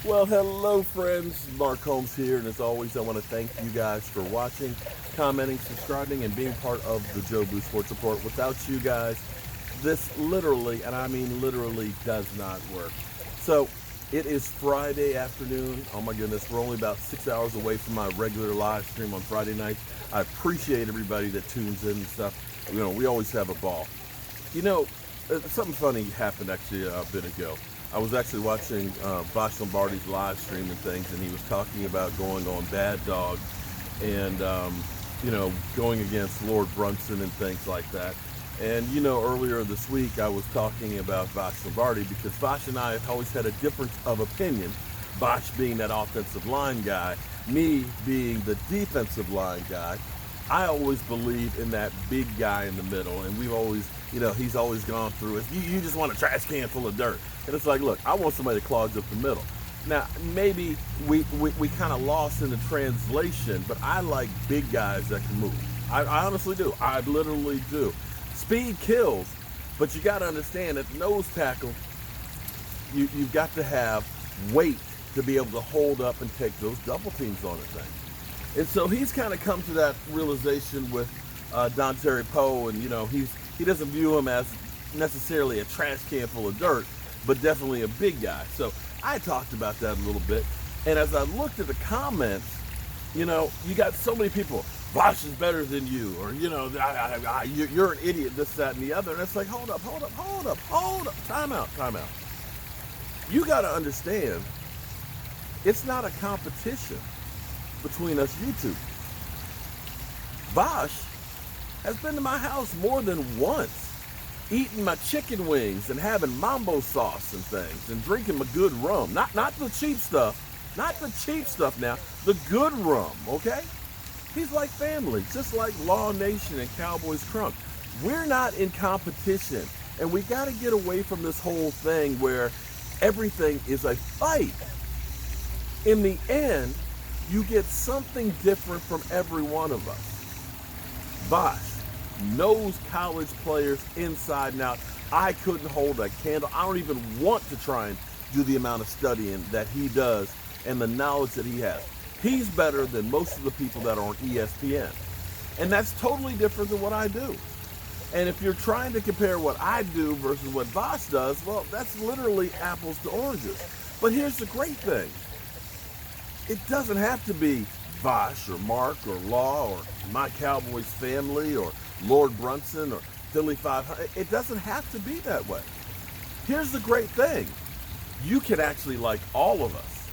Well, hello, friends. Mark Holmes here, and as always, I want to thank you guys for watching, commenting, subscribing, and being part of the Joe Boo Sports Report. Without you guys, this literally, and I mean literally, does not work. So, it is Friday afternoon. Oh my goodness, we're only about 6 hours away from my regular live stream on Friday night. I appreciate everybody that tunes in and stuff. You know, we always have a ball. You know, something funny happened actually a bit ago. I was actually watching Vash Lombardi's live stream and things, and he was talking about going on Bad Dog and, you know, going against Lord Brunson and things like that. And, you know, earlier this week I was talking about Vash Lombardi because Vash and I have always had a difference of opinion. Vash being that offensive line guy, me being the defensive line guy. I always believe in that big guy in the middle, and we've always, you know, he's always gone through it. You just want a trash can full of dirt. And it's like, look, I want somebody that clogs up the middle. Now, maybe we kind of lost in the translation, but I like big guys that can move. I honestly do. I literally do. Speed kills, but you got to understand that nose tackle, you've got to have weight to be able to hold up and take those double teams on a thing. And so he's kind of come to that realization with Dontari Poe, and you know he doesn't view him as necessarily a trash can full of dirt, but definitely a big guy. So I talked about that a little bit, and as I looked at the comments, you know, you got so many people. Vash is better than you, or you know, you're an idiot. This, that, and the other. And it's like, hold up, time out. You got to understand, it's not a competition between us you two. Vash has been to my house more than once, eating my chicken wings and having mambo sauce and things and drinking my good rum. Not the cheap stuff. Not the cheap stuff now. The good rum, okay? He's like family, just like Law Nation and Cowboys Crunk. We're not in competition, and we got to get away from this whole thing where everything is a fight. In the end, you get something different from every one of us. Vash knows college players inside and out. I couldn't hold a candle. I don't even want to try and do the amount of studying that he does and the knowledge that he has. He's better than most of the people that are on ESPN. And that's totally different than what I do. And if you're trying to compare what I do versus what Vash does, well, that's literally apples to oranges. But here's the great thing. It doesn't have to be Vash or Mark or Law or my Cowboys family or Lord Brunson or Philly 500. It doesn't have to be that way. Here's the great thing. You can actually like all of us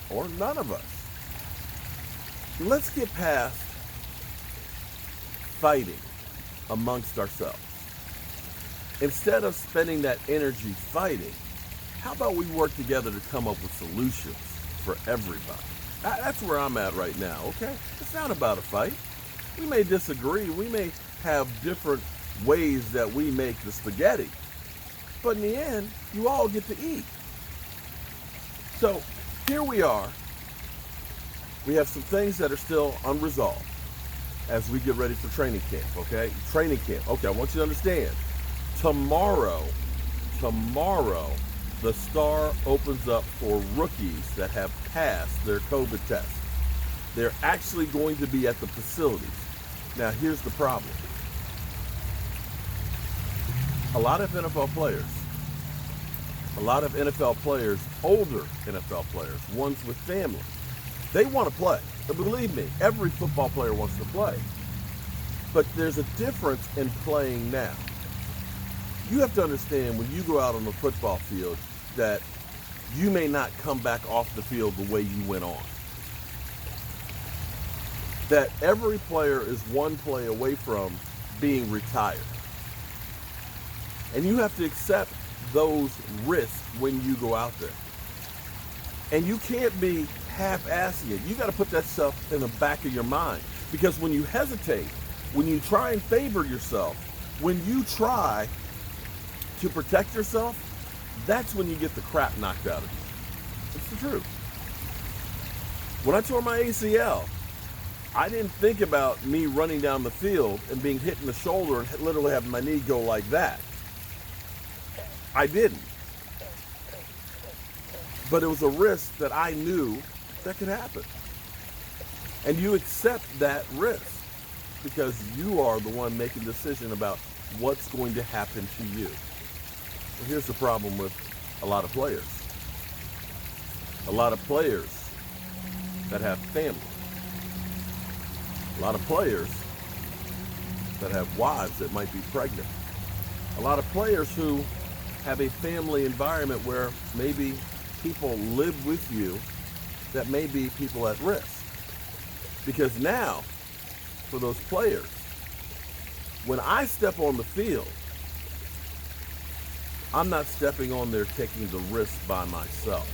or none of us. Let's get past fighting amongst ourselves. Instead of spending that energy fighting, how about we work together to come up with solutions for everybody? That's where I'm at right now, okay? It's not about a fight. We may disagree. We may have different ways that we make the spaghetti. But in the end, you all get to eat. So here we are. We have some things that are still unresolved as we get ready for training camp, okay? Training camp. Okay, I want you to understand. Tomorrow, the Star opens up for rookies that have passed their COVID test. They're actually going to be at the facilities. Now, here's the problem. A lot of NFL players, older NFL players, ones with families, they want to play. And believe me, every football player wants to play. But there's a difference in playing now. You have to understand when you go out on the football field that you may not come back off the field the way you went on. That every player is one play away from being retired. And you have to accept those risks when you go out there. And you can't be half-assing it. You got to put that stuff in the back of your mind. Because when you hesitate, when you try and favor yourself, when you try to protect yourself, that's when you get the crap knocked out of you. It's the truth. When I tore my ACL, I didn't think about me running down the field and being hit in the shoulder and literally having my knee go like that. I didn't. But it was a risk that I knew that could happen. And you accept that risk because you are the one making the decision about what's going to happen to you. Well, here's the problem with a lot of players. A lot of players that have family. A lot of players that have wives that might be pregnant. A lot of players who have a family environment where maybe people live with you that may be people at risk. Because now, for those players, when I step on the field, I'm not stepping on there taking the risk by myself.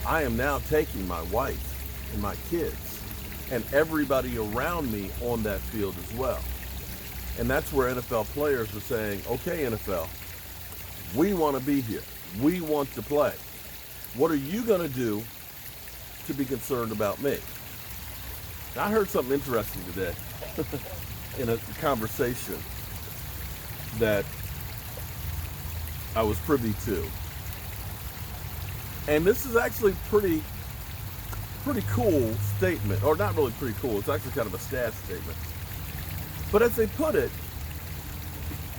I am now taking my wife and my kids and everybody around me on that field as well. And that's where NFL players are saying, okay, NFL, we want to be here. We want to play. What are you going to do to be concerned about me? Now, I heard something interesting today in a conversation that I was privy to. And this is actually pretty cool statement, or not really pretty cool. It's actually kind of a sad statement. But as they put it,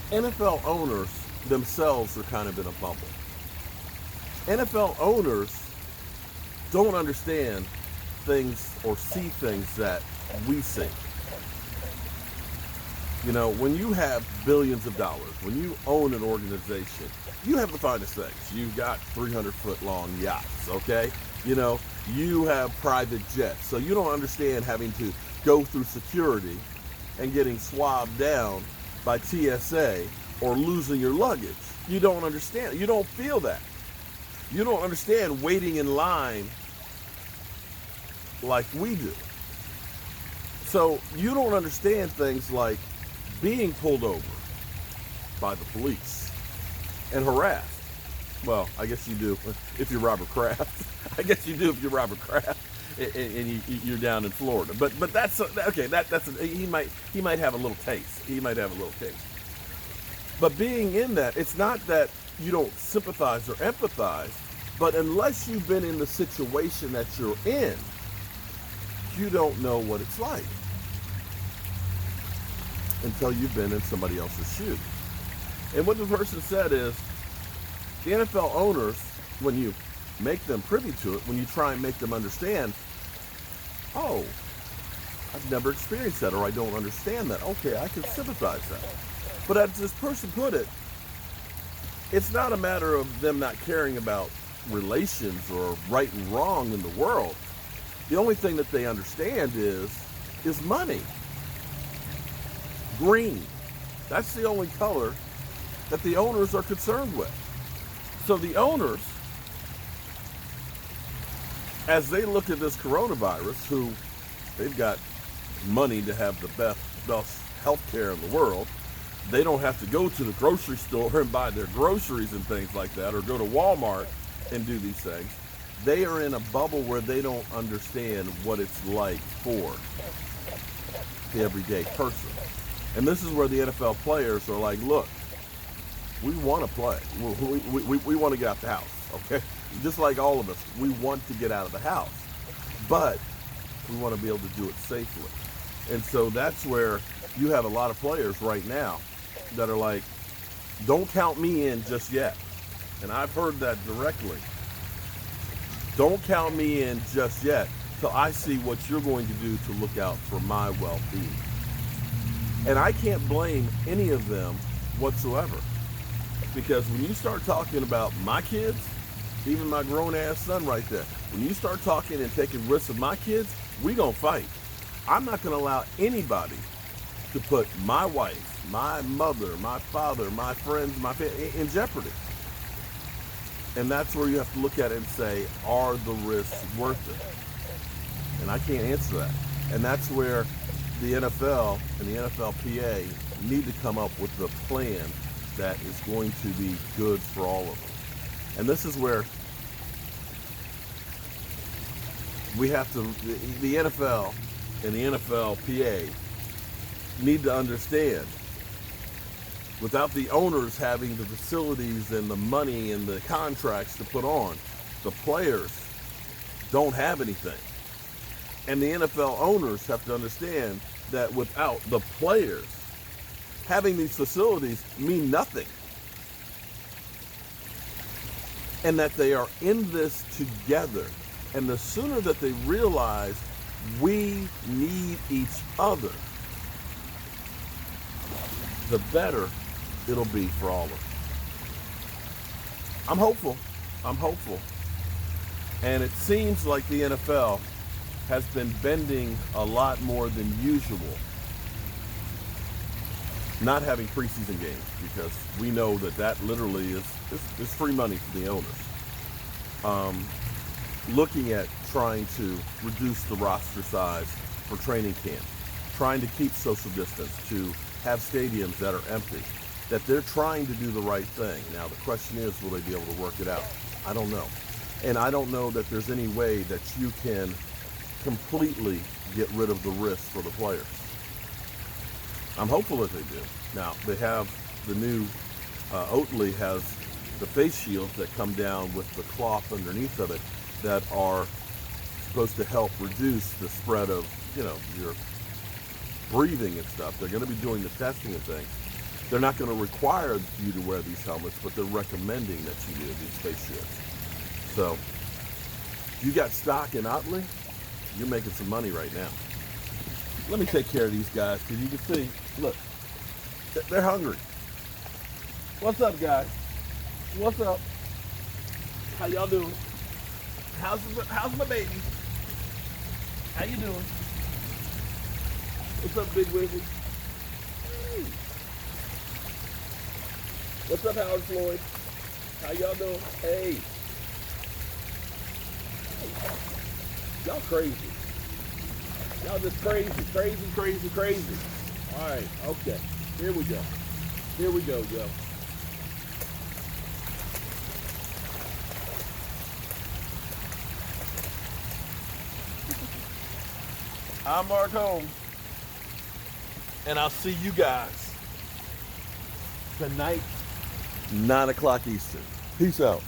NFL owners themselves are kind of in a bubble. NFL owners don't understand things or see things that we see. You know, when you have billions of dollars, when you own an organization, you have the finest things. You've got 300-foot long yachts, okay? You know, you have private jets. So you don't understand having to go through security and getting swabbed down by TSA or losing your luggage. You don't understand. You don't feel that. You don't understand waiting in line like we do. So you don't understand things like being pulled over by the police and harassed. Well, I guess you do if you're Robert Kraft. I guess you do if you're Robert Kraft and you're down in Florida. But that's okay. He might have a little taste. He might have a little taste. But being in that, it's not that you don't sympathize or empathize, but unless you've been in the situation that you're in, you don't know what it's like until you've been in somebody else's shoes. And what the person said is, the NFL owners, when you make them privy to it, when you try and make them understand, oh, I've never experienced that, or I don't understand that. Okay, I can sympathize that. But as this person put it, it's not a matter of them not caring about relations or right and wrong in the world. The only thing that they understand is money. Green. That's the only color that the owners are concerned with. So the owners, as they look at this coronavirus, who they've got money to have the best health care in the world, they don't have to go to the grocery store and buy their groceries and things like that, or go to Walmart and do these things. They are in a bubble where they don't understand what it's like for the everyday person. And this is where the NFL players are like, look, we want to play. We want to get out the house, okay? Just like all of us, we want to get out of the house. But we want to be able to do it safely. And so that's where you have a lot of players right now that are like, don't count me in just yet. And I've heard that directly. Don't count me in just yet till I see what you're going to do to look out for my well-being. And I can't blame any of them whatsoever. Because when you start talking about my kids, even my grown-ass son right there, when you start talking and taking risks of my kids, we gonna fight. I'm not gonna allow anybody to put my wife, my mother, my father, my friends, my family in jeopardy. And that's where you have to look at it and say, are the risks worth it? And I can't answer that. And that's where the NFL and the NFLPA need to come up with the plan that is going to be good for all of them. And this is where we have to, the NFL and the NFLPA need to understand, without the owners having the facilities and the money and the contracts to put on, the players don't have anything. And the NFL owners have to understand that without the players, having these facilities mean nothing. And that they are in this together. And the sooner that they realize we need each other, the better it'll be for all of us. I'm hopeful. I'm hopeful. And it seems like the NFL has been bending a lot more than usual, not having preseason games, because we know that literally is free money for the owners. Looking at trying to reduce the roster size for training camp, trying to keep social distance, to have stadiums that are empty, that they're trying to do the right thing. Now the question is, will they be able to work it out? I don't know. And I don't know that there's any way that you can completely get rid of the risk for the players. I'm hopeful that they do. Now, they have the new, Oatly has the face shields that come down with the cloth underneath of it that are supposed to help reduce the spread of, your breathing and stuff. They're going to be doing the testing and things. They're not going to require you to wear these helmets, but they're recommending that you do these face shields. So, you got stock in Oatly, you're making some money right now. Let me take care of these guys, because you can see, look, they're hungry. What's up, guys? What's up? How y'all doing? How's my baby? How you doing? What's up, Big Wizard? What's up, Howard Floyd? How y'all doing? Hey. Y'all crazy. Y'all just crazy. All right, okay. Here we go, Joe. I'm Mark Holmes, and I'll see you guys tonight, 9 o'clock Eastern. Peace out.